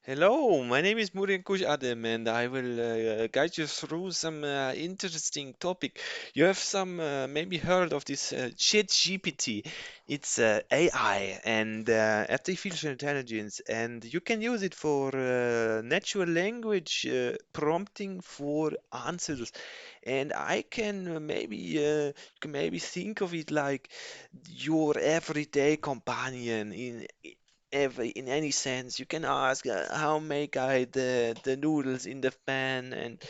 Hello, my name is Murian-Coush Addem, and I will guide you through some interesting topic. You have some maybe heard of this ChatGPT. It's AI and artificial intelligence, and you can use it for natural language prompting for answers. And I can maybe think of it like your everyday companion in any sense. You can ask how make I the noodles in the pan, and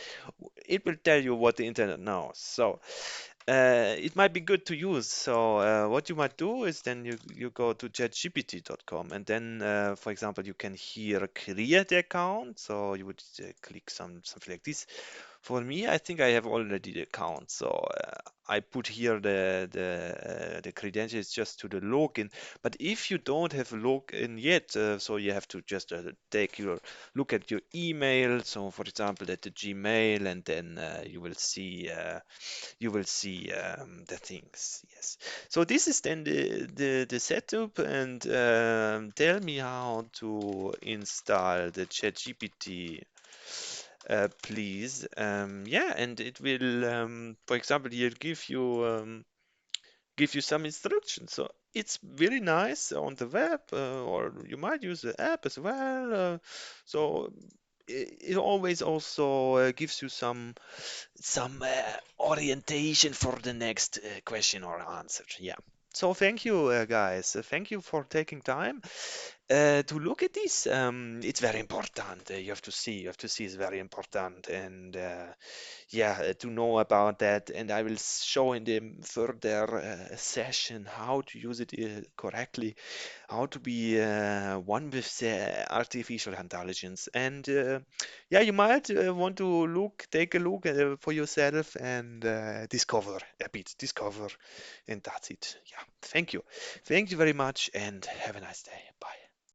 it will tell you what the internet knows. So it might be good to use. So what you might do is then you go to chatgpt.com, and then for example you can here create the account. So you would click something like this. For me, I think I have already the account, so I put here the credentials just to the login. But if you don't have a login yet, so you have to just take your look at your email. So, for example, at the Gmail, and then you will see the things. Yes. So this is then the setup, and tell me how to install the ChatGPT, please. Yeah, and it will, for example, here give you some instructions. So it's very nice on the web, or you might use the app as well. So it always also gives you some orientation for the next question or answer. Yeah. So thank you, guys. Thank you for taking time to look at this. It's very important. You have to see. You have to see. It's very important, and yeah, to know about that. And I will show in the further session how to use it correctly, how to be one with the artificial intelligence. And yeah, you might want to take a look for yourself and discover a bit, discover, and that's it. Yeah, thank you very much, and have a nice day. Bye.